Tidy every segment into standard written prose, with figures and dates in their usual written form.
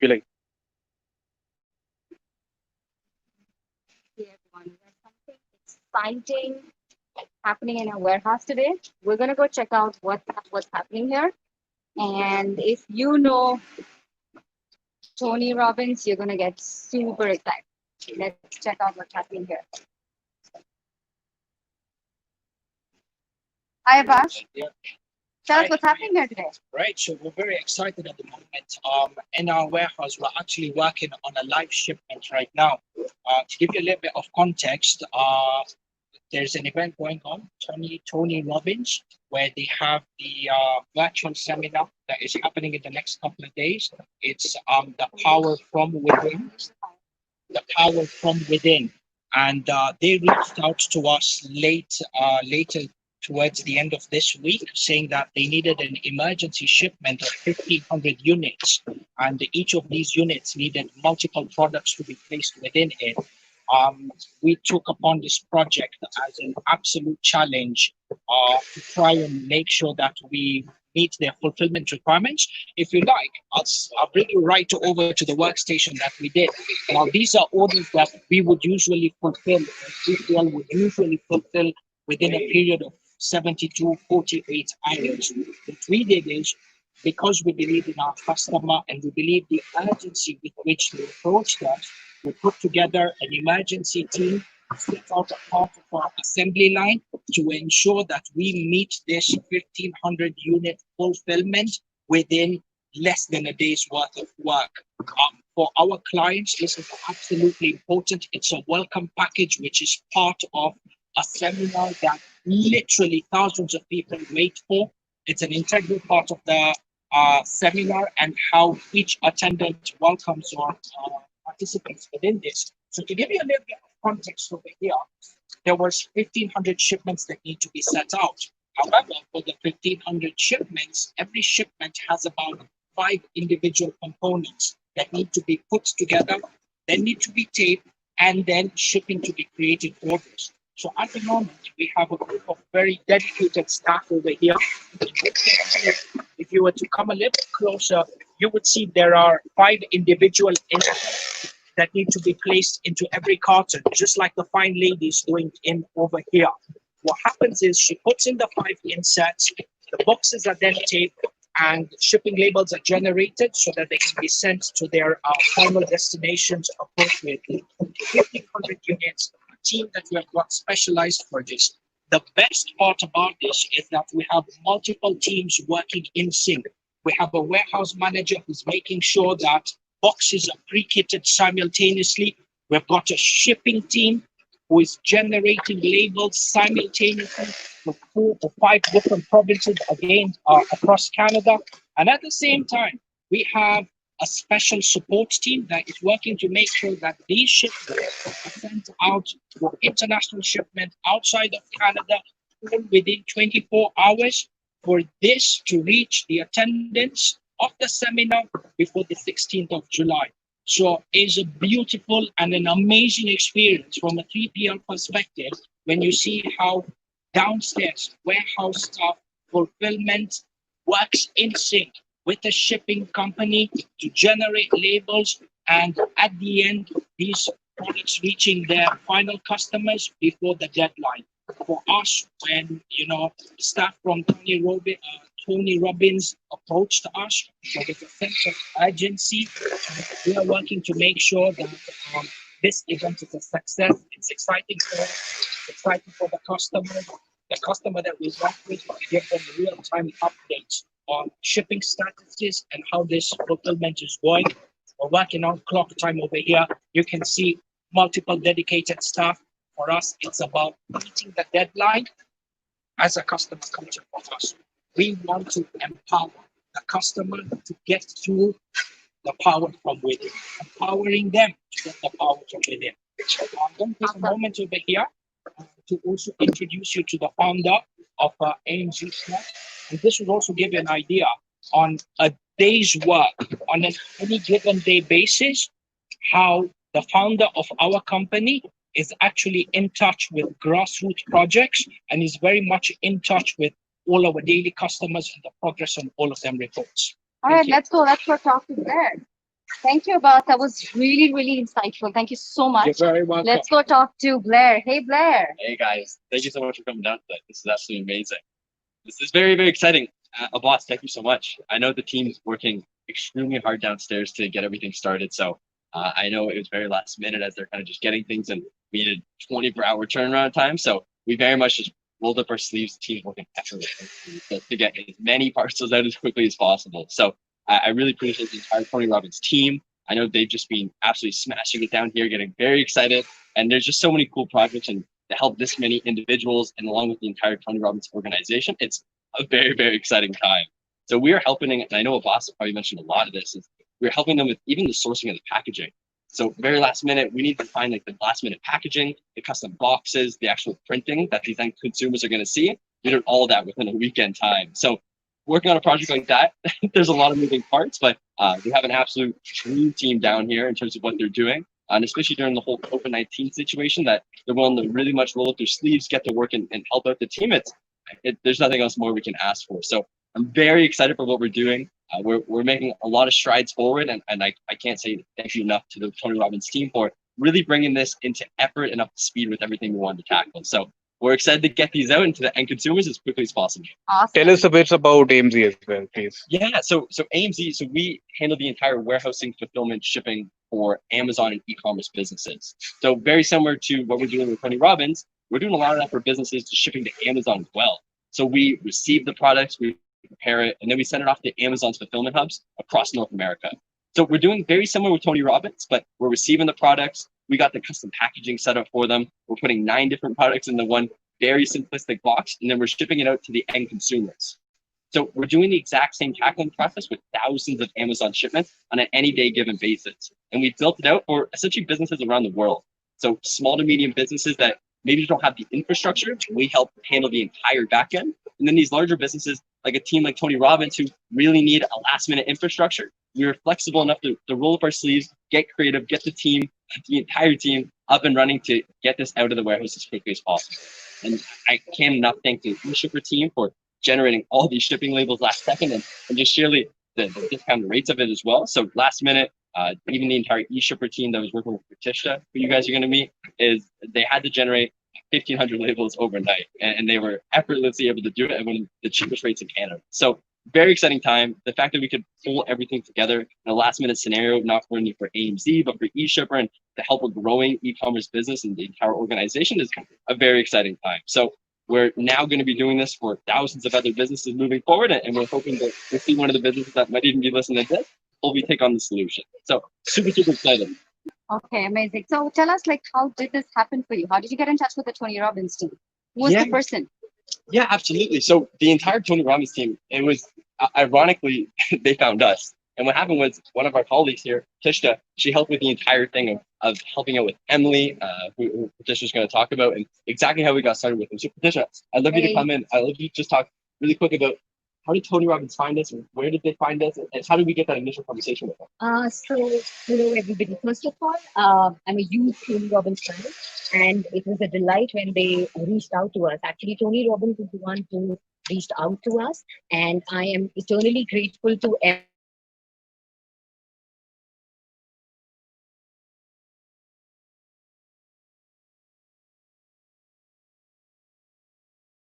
feeling? Hey everyone, there's something exciting happening in our warehouse today. We're gonna go check out what's happening here. And if you know Toni Robbins, you're gonna get super excited. Let's check out what's happening here. Hi Abash, Yeah. tell us Right, what's happening here today. right. So we're very excited at the moment. In our warehouse, we're actually working on a live shipment right now. To give you a little bit of context, there's an event going on, Tony Robbins, where they have the virtual seminar that is happening in the next couple of days. It's the power from within, the power from within. And they reached out to us later towards the end of this week, saying that they needed an emergency shipment of 1,500 units, and each of these units needed multiple products to be placed within it. We took upon this project as an absolute challenge to try and make sure that we meet their fulfillment requirements. If you like, I'll bring you right over to the workstation that we did. Now, these are orders that we would usually fulfill, 3PL would usually fulfill within a period of 72, 48 hours. What we did is, because we believe in our customer and we believe the urgency with which they approached us, we put together an emergency team, set out a part of our assembly line to ensure that we meet this 1,500 unit fulfillment within less than a day's worth of work. For our clients, this is absolutely important. It's a welcome package, which is part of a seminar that literally thousands of people wait for. It's an integral part of the seminar and how each attendant welcomes or participants within this. So to give you a little bit of context over here, there was 1,500 shipments that need to be set out. However, for the 1,500 shipments, every shipment has about 5 individual components that need to be put together, then need to be taped, and then shipping to be created orders. So at the moment, we have a group of very dedicated staff over here. If you were to come a little bit closer, you would see there are 5 individual inserts that need to be placed into every carton, just like the fine lady is doing in over here. What happens is she puts in the 5 insets, the boxes are then taped, and shipping labels are generated so that they can be sent to their final destinations appropriately. 1,500 units, a team that we have got specialized for this. The best part about this is that we have multiple teams working in sync. We have a warehouse manager who's making sure that boxes are pre-kitted simultaneously. We've got a shipping team who is generating labels simultaneously for 4 or 5 different provinces, again, across Canada. And at the same time, we have a special support team that is working to make sure that these shipments are sent out for international shipment outside of Canada within 24 hours for this to reach the attendance of the seminar before the 16th of July. So it's a beautiful and an amazing experience from a 3PL perspective when you see how downstairs warehouse staff fulfillment works in sync with the shipping company to generate labels, and at the end, these products reaching their final customers before the deadline. For us, when staff from Tony Robbins approached us, there was a sense of urgency. We are working to make sure that this event is a success. It's exciting for us, it's exciting for the customer that we work with, to give them real-time updates on shipping statuses and how this fulfillment is going. We're working on clock time over here. You can see multiple dedicated staff. For us, it's about meeting the deadline as a customer culture for us. We want to empower the customer to get through the power from within, empowering them to get the power from within. I'm going to take a moment over here to also introduce you to the founder of AMG Snap. And this will also give you an idea on a day's work, on any given day basis, how the founder of our company is actually in touch with grassroots projects and is very much in touch with all our daily customers and the progress on all of them reports. All right, let's go. Let's go talk to Blair. Thank you, Abbas. That was really, really insightful. Thank you so You're much. very welcome. Let's go talk to Blair. Hey, Blair. Hey guys, thank you so much for coming down today. This is absolutely amazing. This is very, very exciting. Abbas, thank you so much. I know the team's working extremely hard downstairs to get everything started. So I know it was very last minute as they're kind of just getting things and we needed 24-hour turnaround time. So we very much just rolled up our sleeves. The team's working effortlessly to get as many parcels out as quickly as possible. So I really appreciate the entire Tony Robbins team. I know they've just been absolutely smashing it down here, getting very excited. And there's just so many cool projects and to help this many individuals and along with the entire Tony Robbins organization, it's a very, very exciting time. So we are helping, and I know Abbas probably mentioned a lot of this, is we're helping them with even the sourcing of the packaging. So very last minute, we need to find like the last minute packaging, the custom boxes, the actual printing that these end consumers are going to see. We did all that within a weekend time. So working on a project like that, there's a lot of moving parts, but we have an absolute dream team down here in terms of what they're doing. And especially during the whole COVID-19 situation, that they're willing to really much roll up their sleeves, get to work and help out the team. There's nothing else more we can ask for. So I'm very excited for what we're doing. We're making a lot of strides forward, and I can't say thank you enough to the Tony Robbins team for really bringing this into effort and up to speed with everything we wanted to tackle. So we're excited to get these out into the end consumers as quickly as possible. Awesome. Tell us a bit about AMZ as well, please. Yeah, so AMZ, so we handle the entire warehousing, fulfillment, shipping for Amazon and e-commerce businesses. So very similar to what we're doing with Tony Robbins, we're doing a lot of that for businesses to shipping to Amazon as well. So we receive the products, we prepare it, and then we send it off to Amazon's fulfillment hubs across North America. So we're doing very similar with Tony Robbins, but we're receiving the products. We got the custom packaging set up for them. We're putting 9 different products in the one very simplistic box, and then we're shipping it out to the end consumers. So we're doing the exact same tackling process with thousands of Amazon shipments on an any day given basis. And we've built it out for essentially businesses around the world. So small to medium businesses that maybe don't have the infrastructure, we help handle the entire backend. And then these larger businesses, like a team like Tony Robbins, who really need a last minute infrastructure, we were flexible enough to roll up our sleeves, get creative, get the entire team up and running to get this out of the warehouse as quickly as possible. And I can't enough thank the eShipper team for generating all these shipping labels last second and just sheerly the discounted rates of it as well. So last minute, even the entire eShipper team that was working with Patricia, who you guys are going to meet, is they had to generate 1,500 labels overnight, and they were effortlessly able to do it at one of the cheapest rates in Canada. So very exciting time. The fact that we could pull everything together in a last minute scenario, not only for AMZ, but for eShipper and to help a growing e-commerce business and the entire organization is a very exciting time. So we're now going to be doing this for thousands of other businesses moving forward, and we're hoping that we'll see one of the businesses that might even be listening to this will be take on the solution. So super, super excited. Okay, amazing. So tell us, like, how did this happen for you? How did you get in touch with the Tony Robbins team? Who was Yeah. the person? Yeah, absolutely. So the entire Tony Robbins team, it was ironically, they found us. And what happened was one of our colleagues here, Tishta, she helped with the entire thing of helping out with Emily, who Patricia's going to talk about, and exactly how we got started with them. So Patricia, I'd love you to Hey. come in. I'd love you to just talk really quick about how did Tony Robbins find us, and where did they find us, and how did we get that initial conversation with them? So hello everybody. First of all, I'm a huge Tony Robbins fan, and it was a delight when they reached out to us. Actually, Tony Robbins is the one who reached out to us, and I am eternally grateful to everyone who has reached out to us. And we are really excited to help businesses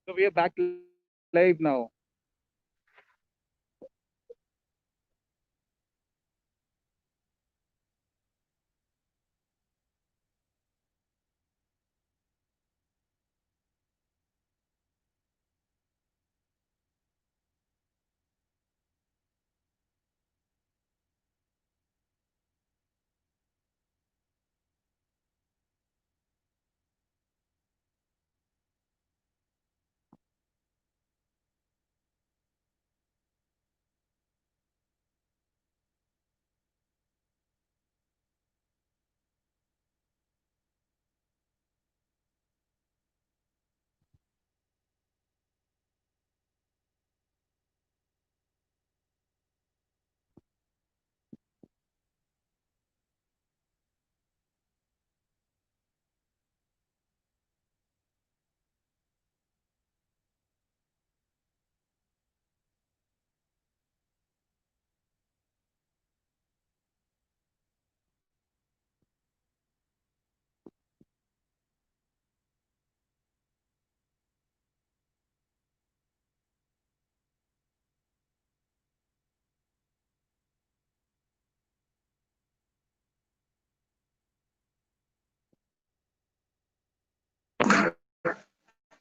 So we are back live now.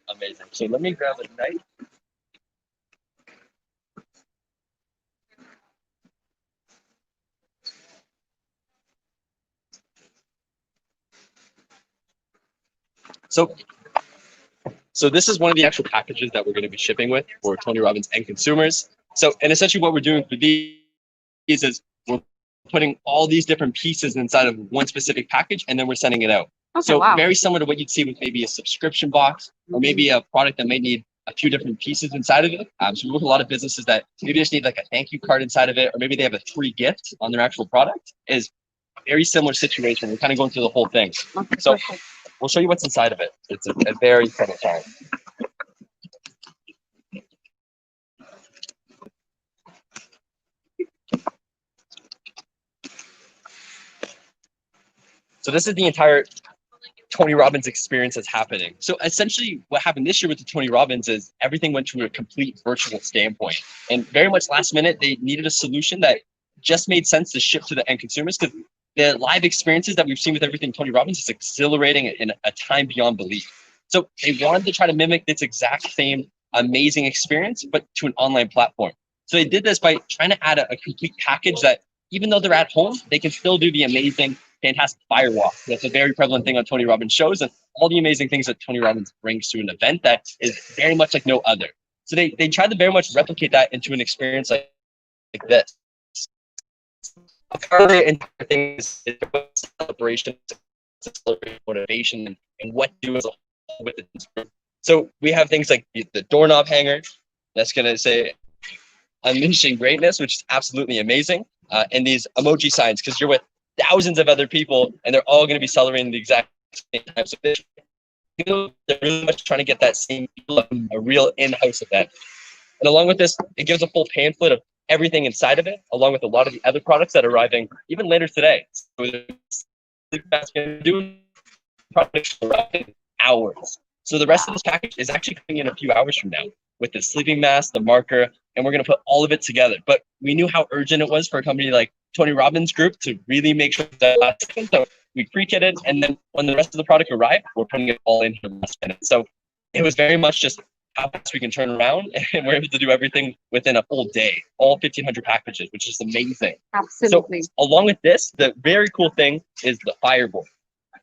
Amazing. So let me grab a knife. So So this is one of the actual packages that we're going to be shipping with for Tony Robbins and consumers. So, and essentially what we're doing for these is we're putting all these different pieces inside of one specific package, and then we're sending it out. Okay, So wow. very similar to what you'd see with maybe a subscription box or maybe a product that may need a few different pieces inside of it. So we work with a lot of businesses that maybe just need like a thank you card inside of it, or maybe they have a free gift on their actual product. Is a very similar situation. We're kind of going through the whole thing. Okay, So perfect. we'll show you what's inside of it. It's a very fun time. So this is the entire Tony Robbins experience that's happening. So essentially what happened this year with the Tony Robbins is everything went to a complete virtual standpoint. And very much last minute, they needed a solution that just made sense to ship to the end consumers, because the live experiences that we've seen with everything Tony Robbins is exhilarating in a time beyond belief. So they wanted to try to mimic this exact same amazing experience, but to an online platform. So they did this by trying to add a complete package that even though they're at home, they can still do the amazing fantastic firewalk. That's a very prevalent thing on Tony Robbins shows, and all the amazing things that Tony Robbins brings to an event that is very much like no other. So they tried to very much replicate that into an experience like this. Part of the entire thing is celebration, motivation, and what to do as a whole with it. So we have things like the doorknob hanger that's going to say unleashing greatness, which is absolutely amazing. And these emoji signs, because you're with thousands of other people and they're all going to be celebrating the exact same time. So they're really much trying to get that same feel of a real in-house event. And along with this, it gives a full pamphlet of everything inside of it, along with a lot of the other products that are arriving even later today. So that's going to do products arriving hours. So the rest of this package is actually coming in a few hours from now with the sleeping mask, the marker, and we're going to put all of it together. But we knew how urgent it was for a company like Tony Robbins Group to really make sure that last second. So we pre-kitted, and then when the rest of the product arrived, we're putting it all in the last minute. So it was very much just how fast we can turn around, and we're able to do everything within a full day, all 1,500 packages, which is amazing. Absolutely. So along with this, the very cool thing is the fireboard.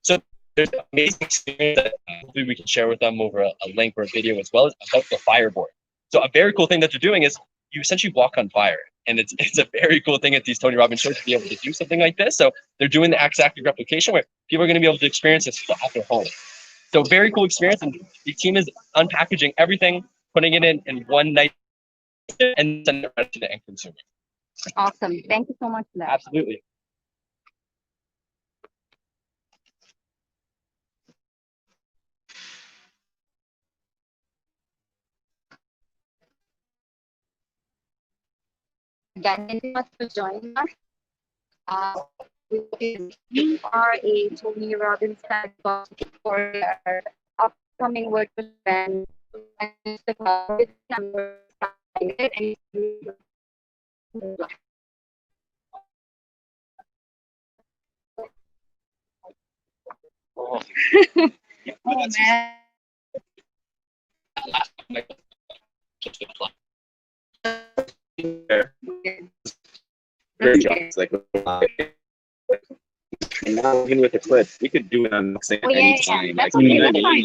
So there's an amazing experience that hopefully we can share with them over a link or a video as well as about the fireboard. So a very cool thing that they're doing is you essentially walk on fire. And it's a very cool thing at these Tony Robbins shows to be able to do something like this. So they're doing the exact replication where people are going to be able to experience this at their home. So very cool experience. And the team is unpackaging everything, putting it in one night, and sending it right to the end consumer. Awesome. Thank you so much for that. Absolutely. Again, thank you much for joining us. You are a Tony Robbins fan for our upcoming virtual event And the number and Oh, oh man. Great job. It's like, and now even with the clip, we could do an unboxing Oh, yeah, yeah, anytime. that's Like, okay, you know what I that's mean? fine.